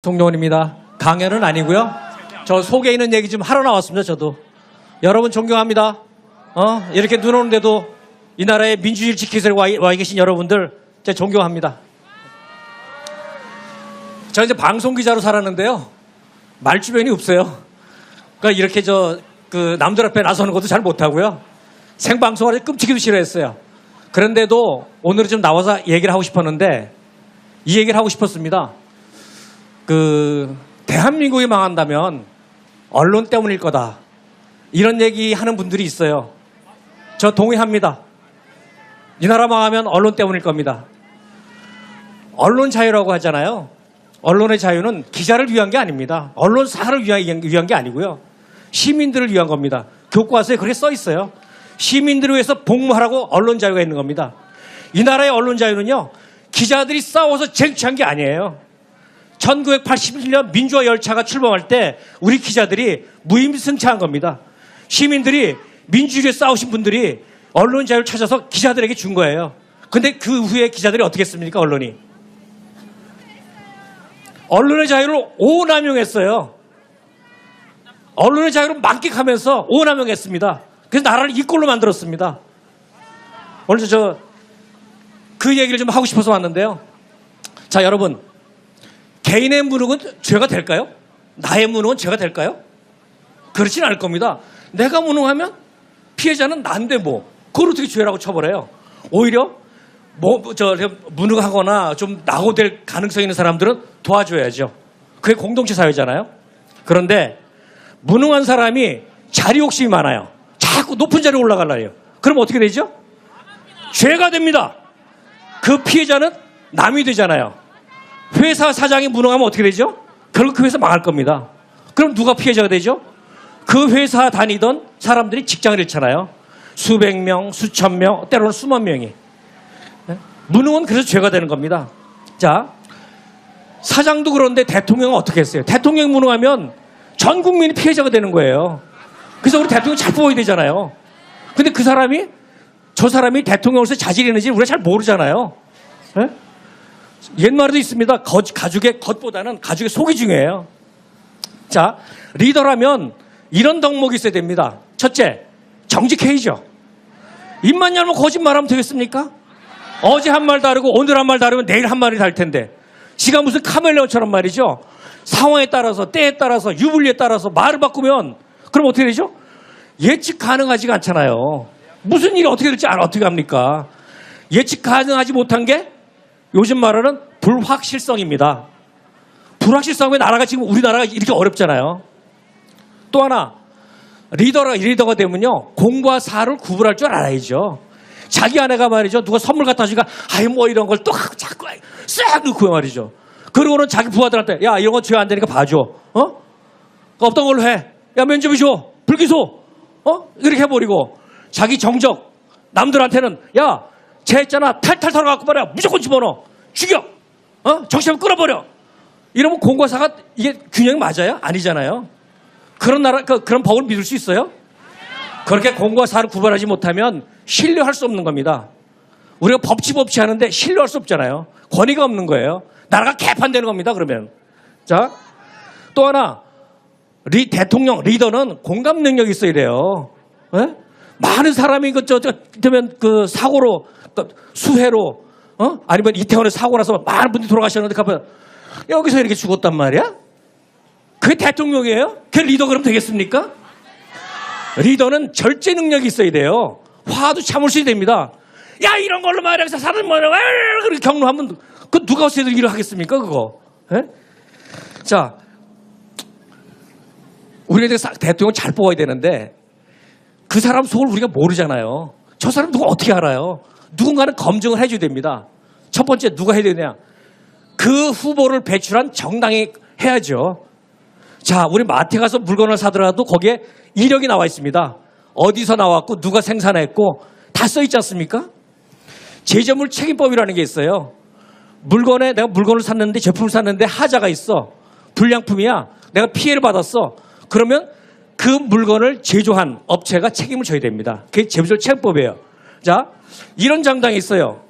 송영원입니다. 강연은 아니고요. 저 속에 있는 얘기 좀 하러 나왔습니다. 저도. 여러분 존경합니다. 이렇게 눈 오는데도 이 나라의 민주주의를 지키서 와 계신 여러분들 제가 존경합니다. 저 이제 방송기자로 살았는데요. 말주변이 없어요. 그러니까 이렇게 남들 앞에 나서는 것도 잘 못하고요. 생방송을 끔찍이도 싫어했어요. 그런데도 오늘은 좀 나와서 얘기를 하고 싶었는데 이 얘기를 하고 싶었습니다. 대한민국이 망한다면 언론 때문일 거다. 이런 얘기 하는 분들이 있어요. 저 동의합니다. 이 나라 망하면 언론 때문일 겁니다. 언론 자유라고 하잖아요. 언론의 자유는 기자를 위한 게 아닙니다. 언론사를 위한 게 아니고요. 시민들을 위한 겁니다. 교과서에 그렇게 써 있어요. 시민들을 위해서 복무하라고 언론 자유가 있는 겁니다. 이 나라의 언론 자유는요. 기자들이 싸워서 쟁취한 게 아니에요. 1987년 민주화 열차가 출범할 때 우리 기자들이 무임승차한 겁니다. 시민들이 민주주의에 싸우신 분들이 언론 자유를 찾아서 기자들에게 준 거예요. 근데 그 후에 기자들이 어떻게 했습니까? 언론의 자유를 오남용했어요. 언론의 자유를 만끽하면서 오남용했습니다. 그래서 나라를 이 꼴로 만들었습니다. 오늘 그 얘기를 좀 하고 싶어서 왔는데요. 자, 여러분. 개인의 무능은 죄가 될까요? 나의 무능은 죄가 될까요? 그렇진 않을 겁니다. 내가 무능하면 피해자는 난데 그걸 어떻게 죄라고 처벌해요? 오히려 무능하거나 좀 낙오될 가능성 있는 사람들은 도와줘야죠. 그게 공동체 사회잖아요. 그런데 무능한 사람이 자리 욕심이 많아요. 자꾸 높은 자리에 올라가려 해요. 그럼 어떻게 되죠? 죄가 됩니다. 그 피해자는 남이 되잖아요. 회사 사장이 무능하면 어떻게 되죠? 결국 그 회사 망할 겁니다. 그럼 누가 피해자가 되죠? 그 회사 다니던 사람들이 직장을 잃잖아요. 수백 명, 수천 명, 때로는 수만 명이. 무능은 그래서 죄가 되는 겁니다. 자, 사장도 그런데 대통령은 어떻게 했어요? 대통령이 무능하면 전 국민이 피해자가 되는 거예요. 그래서 우리 대통령 잘 뽑아야 되잖아요. 근데 저 사람이 대통령으로서 자질이 있는지 우리가 잘 모르잖아요. 네? 옛말에도 있습니다. 가죽의 겉보다는 가죽의 속이 중요해요. 자, 리더라면 이런 덕목이 있어야 됩니다. 첫째, 정직해야죠. 입만 열면 거짓말하면 되겠습니까? 어제 한 말 다르고 오늘 한 말 다르면 내일 한 말이 다를 텐데 지가 무슨 카멜레온처럼 말이죠. 상황에 따라서 때에 따라서 유불리에 따라서 말을 바꾸면 그럼 어떻게 되죠? 예측 가능하지가 않잖아요. 무슨 일이 어떻게 될지 어떻게 합니까? 예측 가능하지 못한 게 요즘 말하는 불확실성입니다. 불확실성에 지금 우리나라가 이렇게 어렵잖아요. 또 하나, 리더가 되면요. 공과 사를 구분할 줄 알아야죠. 자기 아내가 말이죠. 누가 선물 갖다 주니까 이런 걸 또 자꾸 싹 넣고요 말이죠. 그러고는 자기 부하들한테 야, 이런 거 죄 안 되니까 봐줘. 없던 걸로 해. 야, 면접이 줘. 불기소. 이렇게 해버리고 자기 정적 남들한테는 야, 쟤 있잖아. 탈탈 털어갖고 말이야. 무조건 집어넣어. 죽여. 정신을 끌어버려. 이러면 공과 사가 이게 균형이 맞아요? 아니잖아요. 그런 법을 믿을 수 있어요? 그렇게 공과 사를 구분하지 못하면 신뢰할 수 없는 겁니다. 우리가 법치 하는데 신뢰할 수 없잖아요. 권위가 없는 거예요. 나라가 개판되는 겁니다. 그러면. 자, 또 하나. 대통령, 리더는 공감 능력이 있어야 돼요. 네? 많은 사람이 되면 사고로 수해로 아니면 이태원에 사고 나서 많은 분들이 돌아가셨는데 가면 여기서 이렇게 죽었단 말이야? 그게 대통령이에요? 그게 리더 그럼 되겠습니까? 리더는 절제 능력이 있어야 돼요. 화도 참을 수 있어야 됩니다. 야, 이런 걸로 말해서 사는 그렇게 경로하면 누가 어서 일을 하겠습니까? 그거. 네? 자, 우리가 대통령 잘 뽑아야 되는데 그 사람 속을 우리가 모르잖아요. 저 사람 누가 어떻게 알아요? 누군가는 검증을 해줘야 됩니다. 첫 번째 누가 해야 되냐? 그 후보를 배출한 정당이 해야죠. 자, 우리 마트에 가서 물건을 사더라도 거기에 이력이 나와 있습니다. 어디서 나왔고 누가 생산했고 다 써 있지 않습니까? 제조물 책임법이라는 게 있어요. 내가 물건을 샀는데 제품을 샀는데 하자가 있어. 불량품이야. 내가 피해를 받았어. 그러면 그 물건을 제조한 업체가 책임을 져야 됩니다. 그게 제조물 책임법이에요. 자, 이런 정당이 있어요.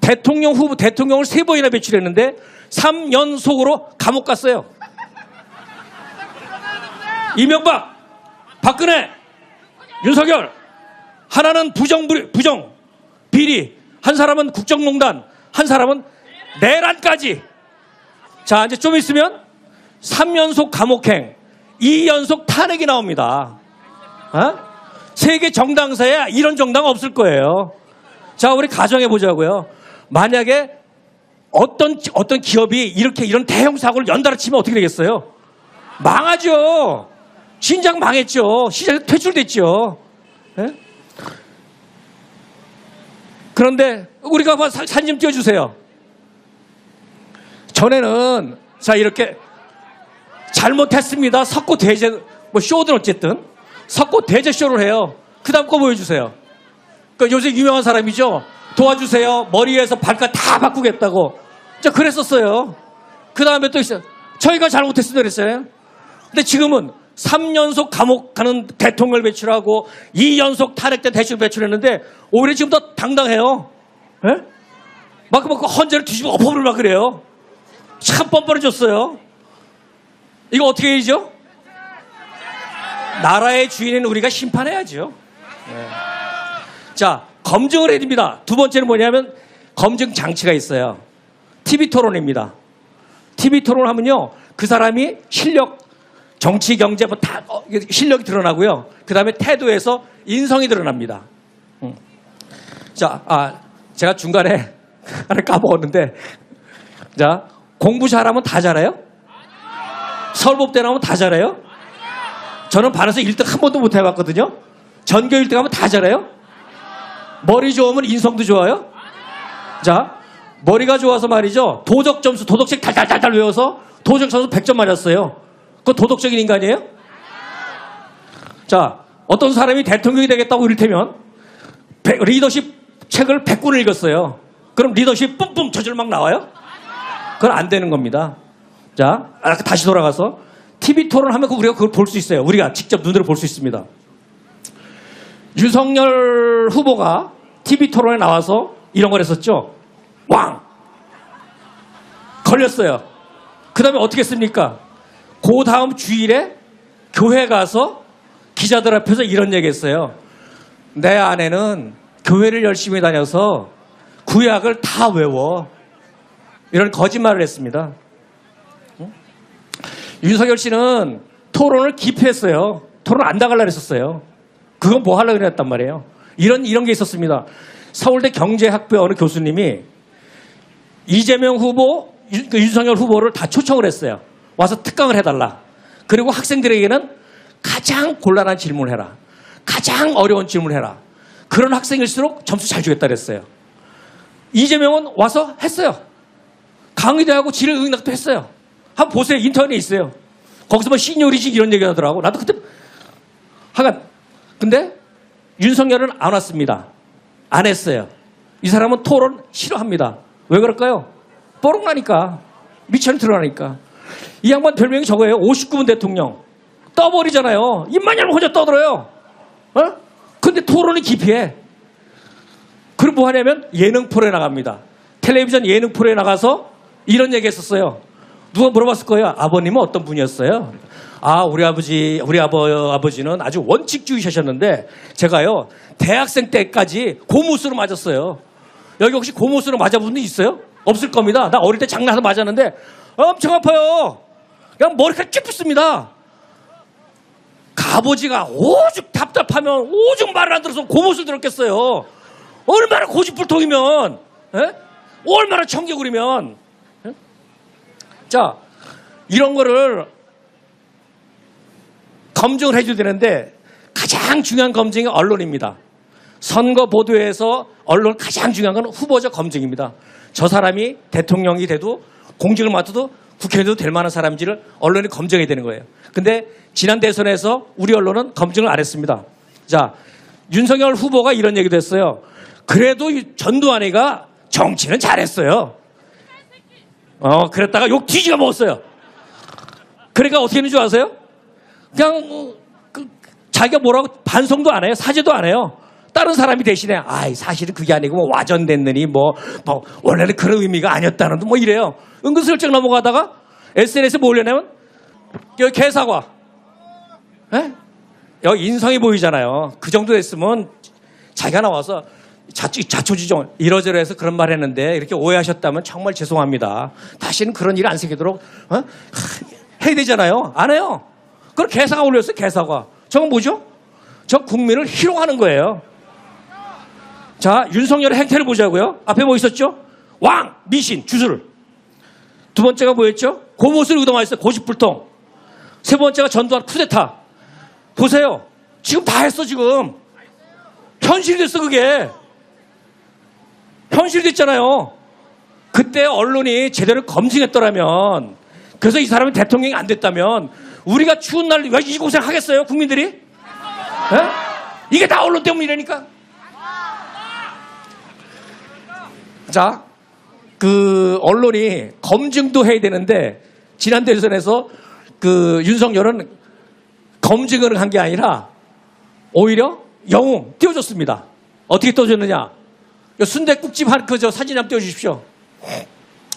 대통령을 3번이나 배출했는데 3연속으로 감옥 갔어요. 이명박, 박근혜, 윤석열. 하나는 부정, 비리. 한 사람은 국정농단. 한 사람은 내란까지. 자, 이제 좀 있으면 3연속 감옥행, 2연속 탄핵이 나옵니다. 어? 세계 정당사에 이런 정당 없을 거예요. 자, 우리 가정해 보자고요. 만약에 어떤 기업이 이런 대형 사고를 연달아 치면 어떻게 되겠어요? 망하죠. 신장 망했죠. 시장에 퇴출됐죠. 예? 그런데 우리가 사진 좀 띄워주세요. 전에는 자 이렇게 잘못했습니다. 석고 대제 뭐 쇼든 어쨌든 석고 대제 쇼를 해요. 그 다음 거 보여주세요. 그러니까 요새 유명한 사람이죠. 도와주세요. 머리 위에서 발까지 다 바꾸겠다고. 자 그랬었어요. 그 다음에 또 있어요. 저희가 잘못했습니다 그랬어요. 근데 지금은 3연속 감옥 가는 대통령을 배출하고 2연속 탄핵된 대통령 배출했는데 오히려 지금 더 당당해요. 예? 막 헌재를 뒤집어 엎어버리고 막 그래요. 참 뻔뻔해졌어요. 이거 어떻게 해야죠? 나라의 주인은 우리가 심판해야죠. 네. 자, 검증을 해야 됩니다. 두 번째는 뭐냐면 검증 장치가 있어요. TV 토론입니다. TV 토론을 하면요. 그 사람이 실력, 정치, 경제 뭐 다 실력이 드러나고요. 그 다음에 태도에서 인성이 드러납니다. 자, 제가 중간에 하나 까먹었는데 자, 공부 잘하면 다 잘해요? 서울법대 나오면 다 잘해요? 저는 반에서 1등 한 번도 못 해봤거든요. 전교 1등 하면 다 잘해요? 머리 좋으면 인성도 좋아요? 자, 머리가 좋아서 말이죠. 도덕 점수, 도덕책 달달달달 외워서 도덕 점수 100점 맞았어요. 그거 도덕적인 인간이에요? 자, 어떤 사람이 대통령이 되겠다고 이를테면 리더십 책을 100권을 읽었어요. 그럼 리더십 뿜뿜 저절 막 나와요? 그건 안 되는 겁니다. 자, 다시 돌아가서 TV 토론하면 우리가 그걸 볼 수 있어요. 우리가 직접 눈으로 볼 수 있습니다. 윤석열 후보가 TV 토론에 나와서 이런 걸 했었죠. 왕! 걸렸어요. 그 다음에 어떻게 했습니까? 그 다음 주일에 교회 가서 기자들 앞에서 이런 얘기 했어요. 내 아내는 교회를 열심히 다녀서 구약을 다 외워. 이런 거짓말을 했습니다. 윤석열 씨는 토론을 기피했어요. 토론 안 나가려고 했었어요. 그건 뭐 하려고 그랬단 말이에요. 이런 게 있었습니다. 서울대 경제학부의 어느 교수님이 이재명 후보, 윤석열 후보를 다 초청을 했어요. 와서 특강을 해달라. 그리고 학생들에게는 가장 곤란한 질문을 해라. 가장 어려운 질문을 해라. 그런 학생일수록 점수 잘 주겠다 그랬어요. 이재명은 와서 했어요. 강의도 하고 질의응답도 했어요. 한번 보세요. 인터넷에 있어요. 거기서 뭐 시니어리직 이런 얘기 하더라고. 나도 그때 하여간 근데 윤석열은 안 왔습니다. 안 했어요. 이 사람은 토론 싫어합니다. 왜 그럴까요? 뽀록나니까. 미천이 드러나니까. 이 양반 별명이 저거예요. 59분 대통령. 떠버리잖아요. 입만 열면 혼자 떠들어요. 어? 근데 토론이 기피해. 그럼 뭐 하냐면 예능 프로에 나갑니다. 텔레비전 예능 프로에 나가서 이런 얘기 했었어요. 누가 물어봤을 거예요. 아버님은 어떤 분이었어요? 우리 아버지는 아주 원칙주의자셨는데 제가요 대학생 때까지 고무수로 맞았어요. 여기 혹시 고무수로 맞아본 분 있어요? 없을 겁니다. 나 어릴 때 장난해서 맞았는데 엄청 아파요. 그냥 머리카락 쭉 붙습니다. 아버지가 오죽 답답하면 오죽 말을 안 들어서 고무수를 들었겠어요. 얼마나 고집불통이면, 에? 얼마나 청개구리면. 에? 자, 이런 거를 검증을 해줘야 되는데 가장 중요한 검증이 언론입니다. 선거 보도에서 언론 가장 중요한 건 후보적 검증입니다. 저 사람이 대통령이 돼도 공직을 맡아도 국회의원도 될 만한 사람인지를 언론이 검증해야 되는 거예요. 근데 지난 대선에서 우리 언론은 검증을 안 했습니다. 자, 윤석열 후보가 이런 얘기도 했어요. 그래도 전두환이가 정치는 잘했어요. 그랬다가 욕 뒤지가 먹었어요. 그러니까 어떻게 했는 줄 아세요? 그냥 자기가 뭐라고 반성도 안 해요. 사죄도 안 해요. 다른 사람이 대신에 사실은 그게 아니고 뭐 와전됐느니 뭐 원래는 그런 의미가 아니었다는 뭐 이래요. 은근슬쩍 넘어가다가 SNS에 뭐 올려내면 여기 개사과. 에? 여기 인성이 보이잖아요. 그 정도 됐으면 자기가 나와서 자초지종 이러저러해서 그런 말 했는데 이렇게 오해하셨다면 정말 죄송합니다. 다시는 그런 일 안 생기도록 해야 되잖아요. 안 해요. 그걸 개사가 올렸어요. 개사과. 저건 뭐죠? 저 국민을 희롱하는 거예요. 자, 윤석열의 행태를 보자고요. 앞에 뭐 있었죠? 왕, 미신, 주술. 두 번째가 뭐였죠? 고무술 의도만 있어요. 고집불통. 세 번째가 전두환 쿠데타. 보세요. 지금 다 했어, 지금. 현실이 됐어, 그게. 현실이 됐잖아요. 그때 언론이 제대로 검증했더라면, 그래서 이 사람이 대통령이 안 됐다면, 우리가 추운 날 왜 이 고생 하겠어요, 국민들이? 에? 이게 다 언론 때문이라니까. 자, 그 언론이 검증도 해야 되는데 지난 대선에서 그 윤석열은 검증을 한 게 아니라 오히려 영웅 띄워줬습니다. 어떻게 띄워줬느냐? 순댓국집 저 사진 한번 띄워주십시오.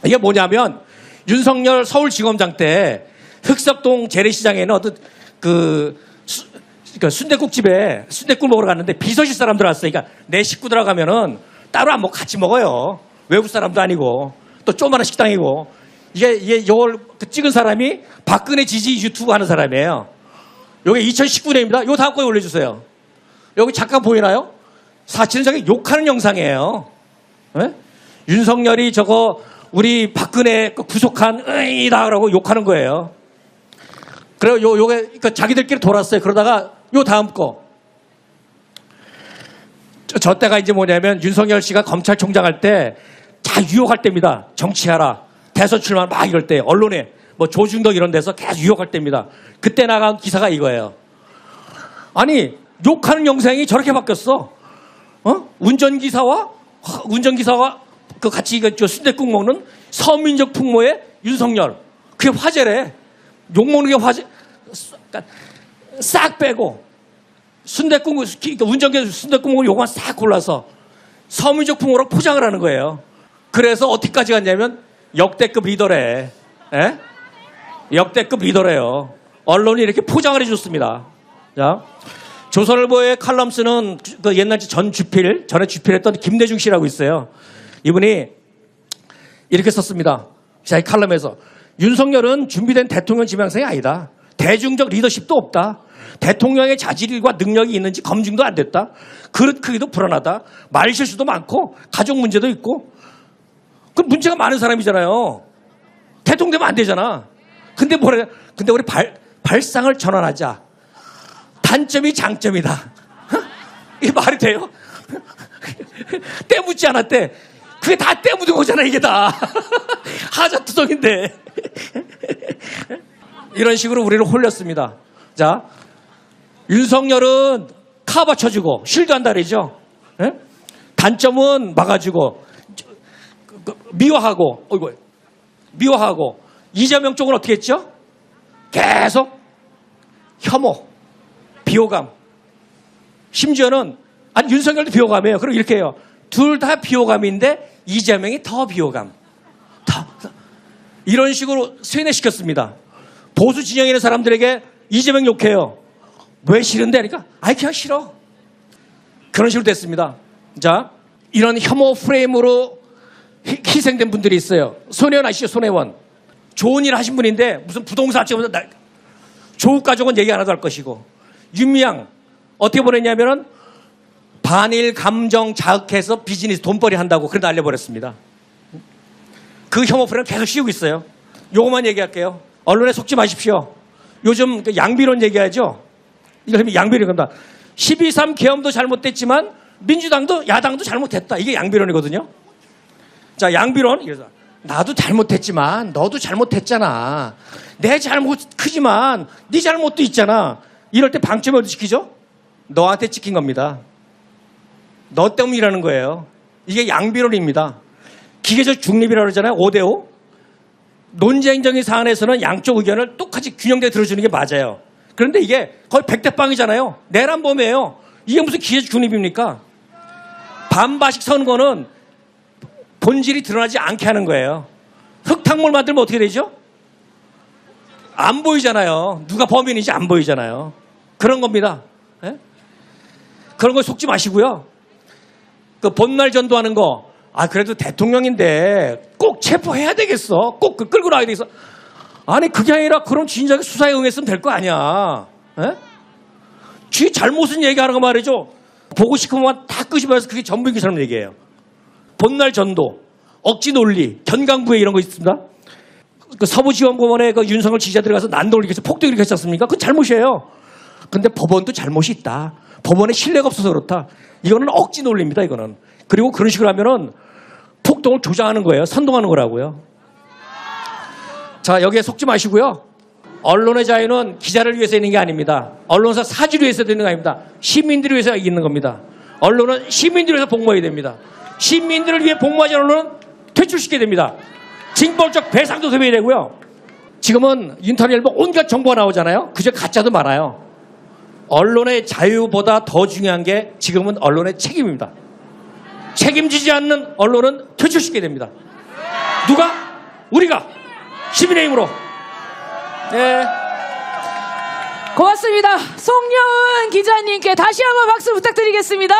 이게 뭐냐면 윤석열 서울지검장 때 흑석동 재래시장에는 어떤 그러니까 순댓국집에 순댓국 먹으러 갔는데 비서실 사람들 왔어요. 그러니까 내 식구들 가면은 따로 안 먹고 같이 먹어요. 외국 사람도 아니고 또 조그마한 식당이고 이게 요걸 찍은 사람이 박근혜 지지 유튜브 하는 사람이에요. 요게 2019년입니다. 요 다음 거에 올려주세요. 여기 잠깐 보이나요? 사실은 욕하는 영상이에요. 네? 윤석열이 저거 우리 박근혜 구속한 의이다라고 욕하는 거예요. 그리고 요게 그러니까 자기들끼리 돌았어요. 그러다가 요 다음 거. 저 때가 이제 뭐냐면 윤석열 씨가 검찰총장 할 때 다 유혹할 때입니다. 정치하라. 대선 출마 막 이럴 때 언론에 뭐 조중동 이런 데서 계속 유혹할 때입니다. 그때 나간 기사가 이거예요. 아니 욕하는 영상이 저렇게 바뀌었어. 운전기사와 그 같이 저 순댓국 먹는 서민적 풍모의 윤석열. 그게 화제래. 욕 먹는 게 화제. 싹 빼고 순댓국 운전기사 순댓국 먹는 요거만 싹 골라서 서민적 풍모로 포장을 하는 거예요. 그래서 어디까지 갔냐면 역대급 리더래. 에? 역대급 리더래요. 언론이 이렇게 포장을 해줬습니다. 자, 조선일보의 칼럼 쓰는 그 옛날 전에 주필했던 김대중 씨라고 있어요. 이분이 이렇게 썼습니다. 자기 칼럼에서 윤석열은 준비된 대통령 지명생이 아니다. 대중적 리더십도 없다. 대통령의 자질과 능력이 있는지 검증도 안 됐다. 그릇 크기도 불안하다. 말 실수도 많고 가족 문제도 있고. 그 문제가 많은 사람이잖아요. 대통령 되면 안 되잖아. 근데 근데 우리 발상을 전환하자. 단점이 장점이다. 이게 말이 돼요? 때 묻지 않았대. 그게 다 때 묻은 거잖아, 이게 다. 하자투성인데. 이런 식으로 우리를 홀렸습니다. 자, 윤석열은 카 받쳐주고 쉴드 한다 그러죠. 예? 단점은 막아주고 미워하고 이재명 쪽은 어떻게 했죠? 계속 혐오, 비호감. 심지어는 아니 윤석열도 비호감이에요. 그럼 이렇게 해요. 둘 다 비호감인데 이재명이 더 비호감. 더. 이런 식으로 세뇌시켰습니다. 보수 진영에 있는 사람들에게 이재명 욕해요. 왜 싫은데? 그러니까 그냥 싫어. 그런 식으로 됐습니다. 자, 이런 혐오 프레임으로 희생된 분들이 있어요. 손혜원 아시죠? 손혜원. 좋은 일 하신 분인데 무슨 부동산 쪽에서 조국 가족은 얘기 안 하도 할 것이고. 윤미향 어떻게 보냈냐면은 반일 감정 자극해서 비즈니스 돈벌이 한다고 그래 날려버렸습니다. 그 혐오 프레임 계속 씌우고 있어요. 요것만 얘기할게요. 언론에 속지 마십시오. 요즘 양비론 얘기하죠. 이거 양비론 겁니다. 12.3 계엄도 잘못됐지만 민주당도 야당도 잘못했다. 이게 양비론이거든요. 자, 양비론. 그래서 나도 잘못했지만 너도 잘못했잖아. 내 잘못 크지만 네 잘못도 있잖아. 이럴 때 방점을 어디 지키죠? 너한테 찍힌 겁니다. 너 때문이라는 거예요. 이게 양비론입니다. 기계적 중립이라고 그러잖아요. 5대5. 논쟁적인 사안에서는 양쪽 의견을 똑같이 균형되게 들어주는 게 맞아요. 그런데 이게 거의 백대빵이잖아요. 내란범이에요. 이게 무슨 기회 중립입니까? 반바식 선거는 본질이 드러나지 않게 하는 거예요. 흙탕물 만들면 어떻게 되죠? 안 보이잖아요. 누가 범인인지 안 보이잖아요. 그런 겁니다. 예? 그런 거 속지 마시고요. 그 본날 전도하는 거, 그래도 대통령인데 꼭 체포해야 되겠어. 꼭 끌고 나와야 되겠어. 아니, 그게 아니라 그럼 진작에 수사에 응했으면 될 거 아니야. 예? 쥐 잘못은 얘기하는 거 말이죠. 보고 싶으면 다 끄집어서 그게 전부인 것처럼 얘기해요. 본날 전도, 억지 논리, 견강부회 이런 거 있습니다. 그 서부지원법원에 그 윤석열 지지자들이 가서 난동을 일으켜서 폭동 일으켰지 않습니까? 그건 잘못이에요. 근데 법원도 잘못이 있다. 법원에 신뢰가 없어서 그렇다. 이거는 억지 논리입니다, 이거는. 그리고 그런 식으로 하면은 폭동을 조장하는 거예요. 선동하는 거라고요. 자, 여기에 속지 마시고요. 언론의 자유는 기자를 위해서 있는 게 아닙니다. 언론사 사주를 위해서 있는 게 아닙니다. 시민들을 위해서 있는 겁니다. 언론은 시민들을 위해서 복무해야 됩니다. 시민들을 위해 복무하지 않은 언론은 퇴출시켜야 됩니다. 징벌적 배상도 소비해야 되고요. 지금은 인터넷일보 온갖 정보가 나오잖아요. 그저 가짜도 많아요. 언론의 자유보다 더 중요한 게 지금은 언론의 책임입니다. 책임지지 않는 언론은 퇴출시켜야 됩니다. 누가? 우리가 시민의 힘으로. 네. 고맙습니다. 송영은 기자님께 다시 한번 박수 부탁드리겠습니다.